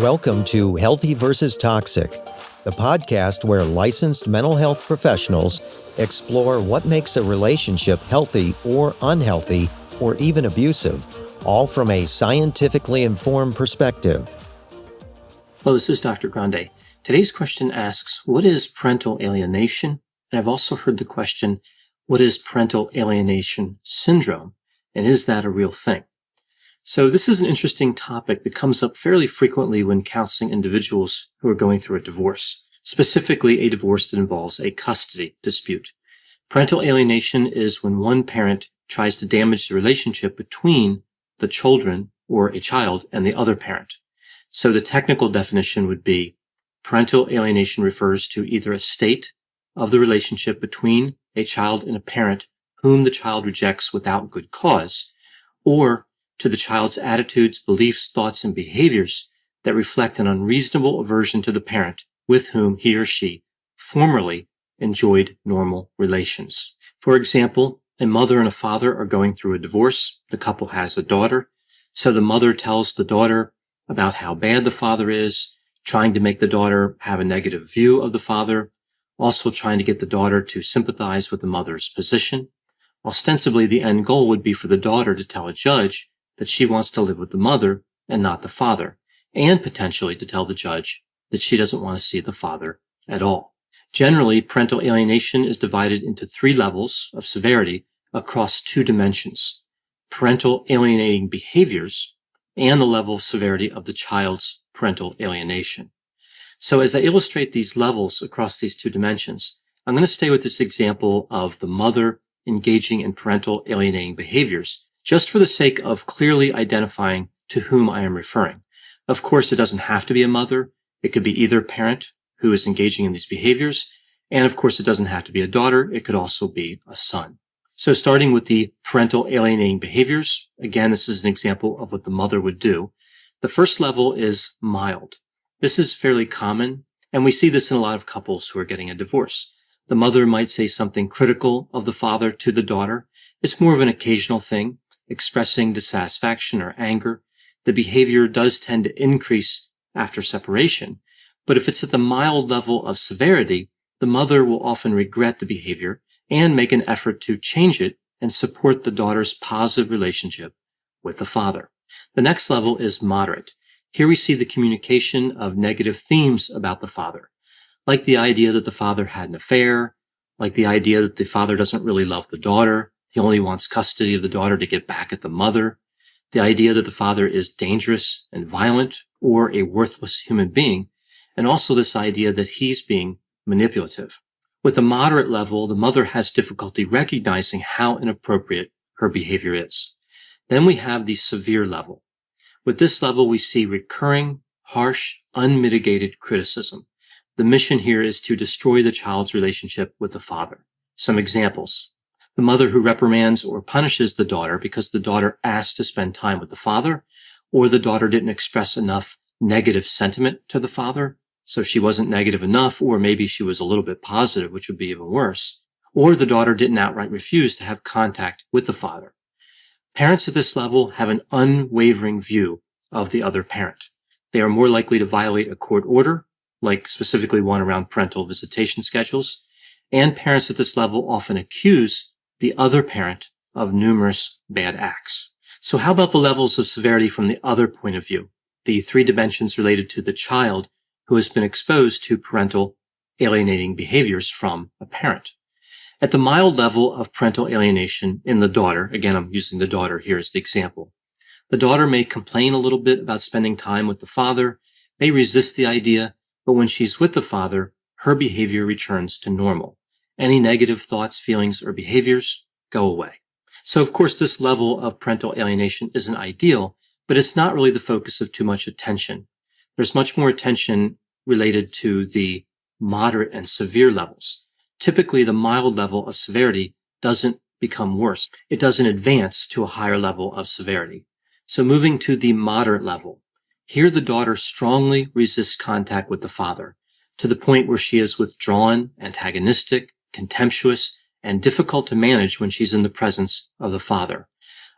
Welcome to Healthy versus Toxic, the podcast where licensed mental health professionals explore what makes a relationship healthy or unhealthy or even abusive, all from a scientifically informed perspective. Hello, this is Dr. Grande. Today's question asks, what is parental alienation? And I've also heard the question, what is parental alienation syndrome? And is that a real thing? So this is an interesting topic that comes up fairly frequently when counseling individuals who are going through a divorce, specifically a divorce that involves a custody dispute. Parental alienation is when one parent tries to damage the relationship between the children or a child and the other parent. So the technical definition would be parental alienation refers to either a state of the relationship between a child and a parent whom the child rejects without good cause, or to the child's attitudes, beliefs, thoughts, and behaviors that reflect an unreasonable aversion to the parent with whom he or she formerly enjoyed normal relations. For example, a mother and a father are going through a divorce. The couple has a daughter. So the mother tells the daughter about how bad the father is, trying to make the daughter have a negative view of the father, also trying to get the daughter to sympathize with the mother's position. Ostensibly, the end goal would be for the daughter to tell a judge that she wants to live with the mother and not the father, and potentially to tell the judge that she doesn't want to see the father at all. Generally, parental alienation is divided into 3 levels of severity across 2 dimensions: parental alienating behaviors and the level of severity of the child's parental alienation. So as I illustrate these levels across these 2 dimensions, I'm going to stay with this example of the mother engaging in parental alienating behaviors, just for the sake of clearly identifying to whom I am referring. Of course, it doesn't have to be a mother. It could be either parent who is engaging in these behaviors. And of course, it doesn't have to be a daughter. It could also be a son. So starting with the parental alienating behaviors, again, this is an example of what the mother would do. The first level is mild. This is fairly common, and we see this in a lot of couples who are getting a divorce. The mother might say something critical of the father to the daughter. It's more of an occasional thing, expressing dissatisfaction or anger. The behavior does tend to increase after separation, but if it's at the mild level of severity, the mother will often regret the behavior and make an effort to change it and support the daughter's positive relationship with the father. The next level is moderate. Here we see the communication of negative themes about the father, like the idea that the father had an affair, like the idea that the father doesn't really love the daughter. He only wants custody of the daughter to get back at the mother. The idea that the father is dangerous and violent or a worthless human being. And also this idea that he's being manipulative. With the moderate level, the mother has difficulty recognizing how inappropriate her behavior is. Then we have the severe level. With this level, we see recurring, harsh, unmitigated criticism. The mission here is to destroy the child's relationship with the father. Some examples: the mother who reprimands or punishes the daughter because the daughter asked to spend time with the father, or the daughter didn't express enough negative sentiment to the father, so she wasn't negative enough, or maybe she was a little bit positive, which would be even worse, or the daughter didn't outright refuse to have contact with the father. Parents at this level have an unwavering view of the other parent. They are more likely to violate a court order, like specifically one around parental visitation schedules, and parents at this level often accuse the other parent of numerous bad acts. So how about the levels of severity from the other point of view? The 3 dimensions related to the child who has been exposed to parental alienating behaviors from a parent. At the mild level of parental alienation in the daughter, again, I'm using the daughter here as the example, the daughter may complain a little bit about spending time with the father, may resist the idea, but when she's with the father, her behavior returns to normal. Any negative thoughts, feelings, or behaviors go away. So, of course, this level of parental alienation isn't ideal, but it's not really the focus of too much attention. There's much more attention related to the moderate and severe levels. Typically, the mild level of severity doesn't become worse. It doesn't advance to a higher level of severity. So moving to the moderate level, here the daughter strongly resists contact with the father, to the point where she is withdrawn, antagonistic, contemptuous, and difficult to manage when she's in the presence of the father.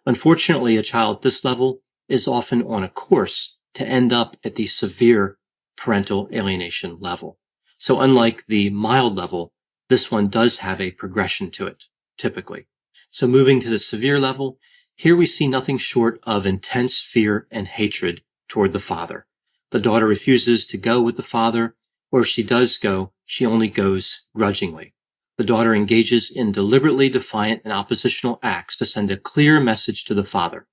Unfortunately, a child at this level is often on a course to end up at the severe parental alienation level. So unlike the mild level, this one does have a progression to it, typically. So moving to the severe level, here we see nothing short of intense fear and hatred toward the father. The daughter refuses to go with the father, or if she does go, she only goes grudgingly. The daughter engages in deliberately defiant and oppositional acts to send a clear message to the father.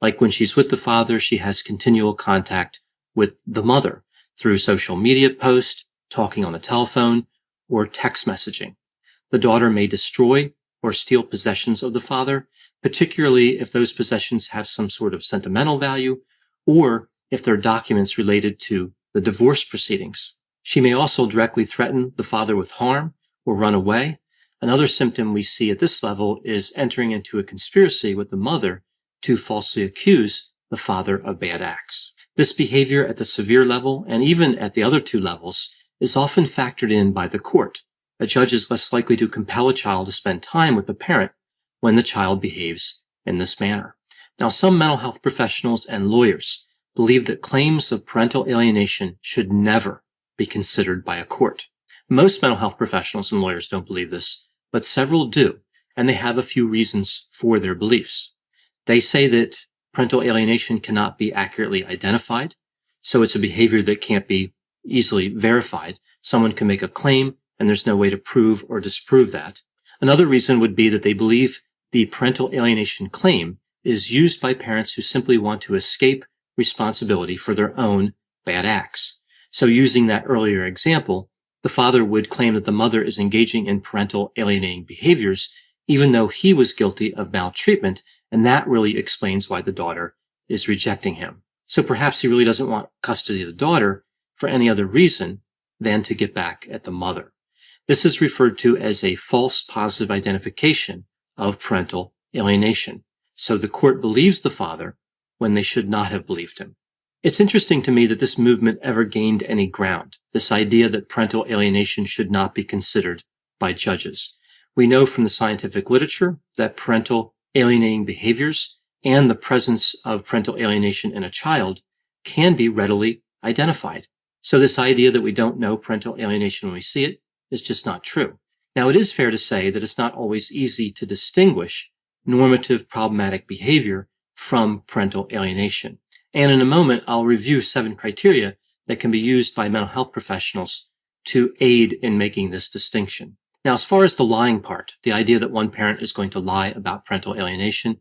Like when she's with the father, she has continual contact with the mother through social media posts, talking on the telephone, or text messaging. The daughter may destroy or steal possessions of the father, particularly if those possessions have some sort of sentimental value, or if they're documents related to the divorce proceedings. She may also directly threaten the father with harm or run away. Another symptom we see at this level is entering into a conspiracy with the mother to falsely accuse the father of bad acts. This behavior at the severe level, and even at the other two levels, is often factored in by the court. A judge is less likely to compel a child to spend time with the parent when the child behaves in this manner. Now, some mental health professionals and lawyers believe that claims of parental alienation should never be considered by a court. Most mental health professionals and lawyers don't believe this, but several do, and they have a few reasons for their beliefs. They say that parental alienation cannot be accurately identified, so it's a behavior that can't be easily verified. Someone can make a claim, and there's no way to prove or disprove that. Another reason would be that they believe the parental alienation claim is used by parents who simply want to escape responsibility for their own bad acts. So using that earlier example, the father would claim that the mother is engaging in parental alienating behaviors, even though he was guilty of maltreatment, and that really explains why the daughter is rejecting him. So perhaps he really doesn't want custody of the daughter for any other reason than to get back at the mother. This is referred to as a false positive identification of parental alienation. So the court believes the father when they should not have believed him. It's interesting to me that this movement ever gained any ground, this idea that parental alienation should not be considered by judges. We know from the scientific literature that parental alienating behaviors and the presence of parental alienation in a child can be readily identified. So this idea that we don't know parental alienation when we see it is just not true. Now, it is fair to say that it's not always easy to distinguish normative problematic behavior from parental alienation. And in a moment, I'll review 7 criteria that can be used by mental health professionals to aid in making this distinction. Now, as far as the lying part, the idea that one parent is going to lie about parental alienation,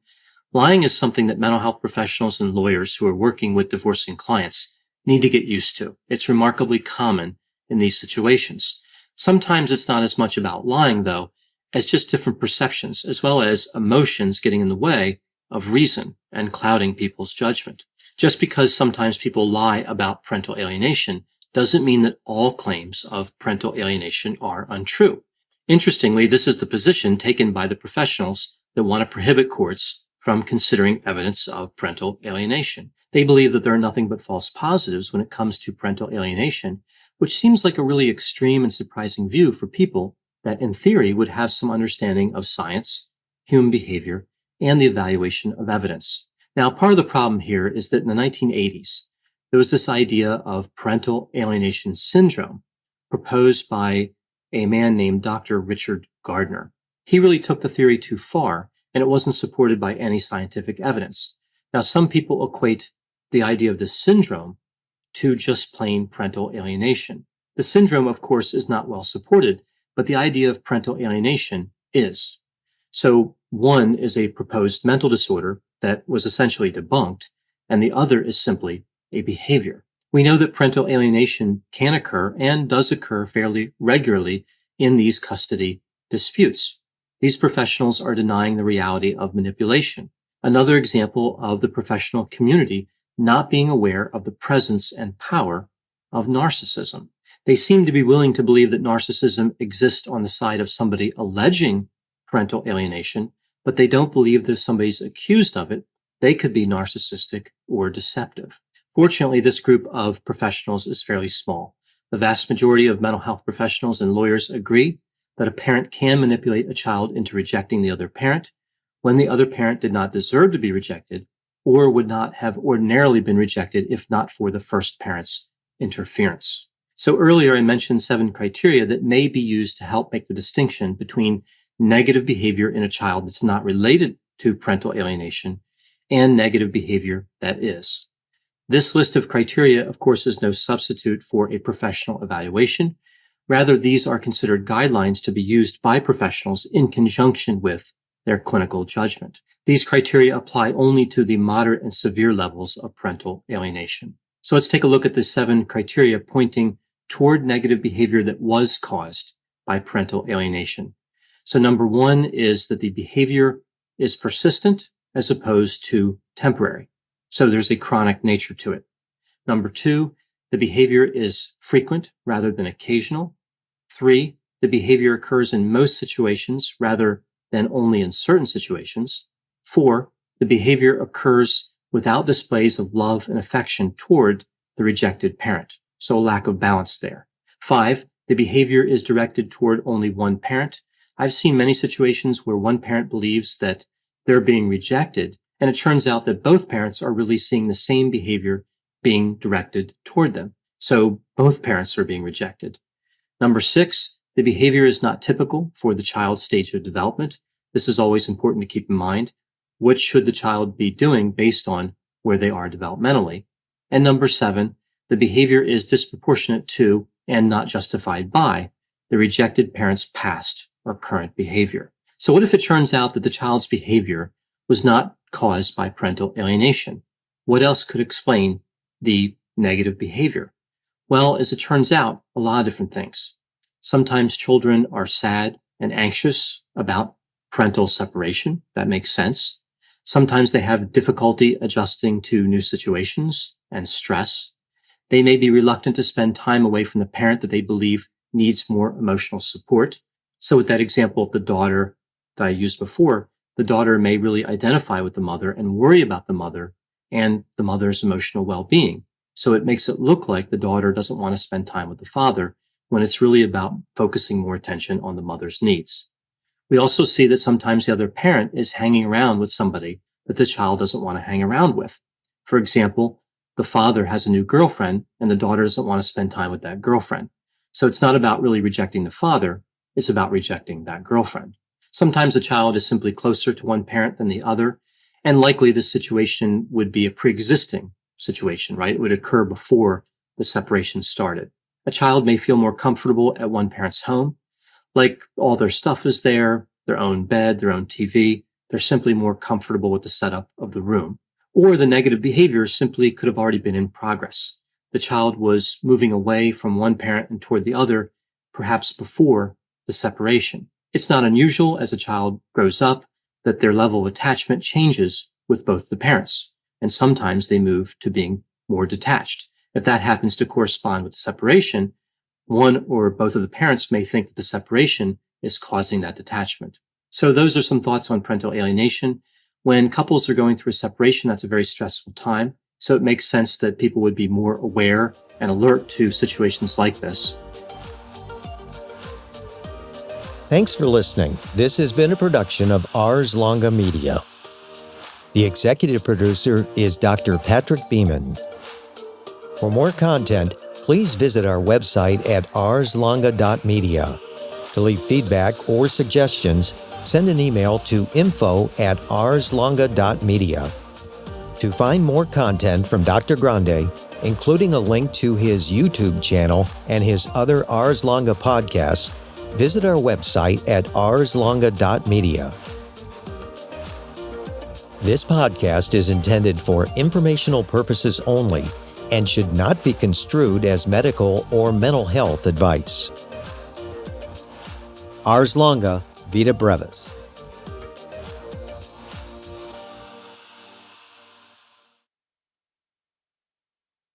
lying is something that mental health professionals and lawyers who are working with divorcing clients need to get used to. It's remarkably common in these situations. Sometimes it's not as much about lying, though, as just different perceptions, as well as emotions getting in the way of reason and clouding people's judgment. Just because sometimes people lie about parental alienation doesn't mean that all claims of parental alienation are untrue. Interestingly, this is the position taken by the professionals that want to prohibit courts from considering evidence of parental alienation. They believe that there are nothing but false positives when it comes to parental alienation, which seems like a really extreme and surprising view for people that in theory would have some understanding of science, human behavior, and the evaluation of evidence. Now, part of the problem here is that in the 1980s, there was this idea of parental alienation syndrome proposed by a man named Dr. Richard Gardner. He really took the theory too far, and it wasn't supported by any scientific evidence. Now, some people equate the idea of this syndrome to just plain parental alienation. The syndrome, of course, is not well supported, but the idea of parental alienation is. So one is a proposed mental disorder that was essentially debunked, and the other is simply a behavior. We know that parental alienation can occur and does occur fairly regularly in these custody disputes. These professionals are denying the reality of manipulation. Another example of the professional community not being aware of the presence and power of narcissism. They seem to be willing to believe that narcissism exists on the side of somebody alleging parental alienation, but they don't believe that if somebody's accused of it, they could be narcissistic or deceptive. Fortunately, this group of professionals is fairly small. The vast majority of mental health professionals and lawyers agree that a parent can manipulate a child into rejecting the other parent when the other parent did not deserve to be rejected or would not have ordinarily been rejected if not for the first parent's interference. So earlier I mentioned 7 criteria that may be used to help make the distinction between negative behavior in a child that's not related to parental alienation and negative behavior that is. This list of criteria, of course, is no substitute for a professional evaluation. Rather, these are considered guidelines to be used by professionals in conjunction with their clinical judgment. These criteria apply only to the moderate and severe levels of parental alienation. So let's take a look at the 7 criteria pointing toward negative behavior that was caused by parental alienation. So number 1 is that the behavior is persistent as opposed to temporary. So there's a chronic nature to it. Number 2, the behavior is frequent rather than occasional. 3, the behavior occurs in most situations rather than only in certain situations. 4, the behavior occurs without displays of love and affection toward the rejected parent. So a lack of balance there. 5, the behavior is directed toward only one parent. I've seen many situations where one parent believes that they're being rejected, and it turns out that both parents are really seeing the same behavior being directed toward them. So both parents are being rejected. Number 6, the behavior is not typical for the child's stage of development. This is always important to keep in mind. What should the child be doing based on where they are developmentally? And number 7, the behavior is disproportionate to and not justified by the rejected parent's past or current behavior. So what if it turns out that the child's behavior was not caused by parental alienation? What else could explain the negative behavior? Well, as it turns out, a lot of different things. Sometimes children are sad and anxious about parental separation. That makes sense. Sometimes they have difficulty adjusting to new situations and stress. They may be reluctant to spend time away from the parent that they believe needs more emotional support. So with that example of the daughter that I used before, the daughter may really identify with the mother and worry about the mother and the mother's emotional well-being. So it makes it look like the daughter doesn't want to spend time with the father when it's really about focusing more attention on the mother's needs. We also see that sometimes the other parent is hanging around with somebody that the child doesn't want to hang around with. For example, the father has a new girlfriend and the daughter doesn't want to spend time with that girlfriend. So it's not about really rejecting the father, it's about rejecting that girlfriend. Sometimes the child is simply closer to one parent than the other, and likely this situation would be a pre-existing situation, right? It would occur before the separation started. A child may feel more comfortable at one parent's home, like all their stuff is there, their own bed, their own TV. They're simply more comfortable with the setup of the room. Or the negative behavior simply could have already been in progress. The child was moving away from one parent and toward the other, perhaps before the separation. It's not unusual as a child grows up that their level of attachment changes with both the parents, and sometimes they move to being more detached. If that happens to correspond with the separation, one or both of the parents may think that the separation is causing that detachment. So those are some thoughts on parental alienation. When couples are going through a separation, that's a very stressful time. So it makes sense that people would be more aware and alert to situations like this. Thanks for listening. This has been a production of Ars Longa Media. The executive producer is Dr. Patrick Beeman. For more content, please visit our website at arslonga.media. To leave feedback or suggestions, send an email to info@arslonga.media. To find more content from Dr. Grande, including a link to his YouTube channel and his other Ars Longa podcasts, visit our website at arslonga.media. This podcast is intended for informational purposes only and should not be construed as medical or mental health advice. Ars Longa, Vita Brevis.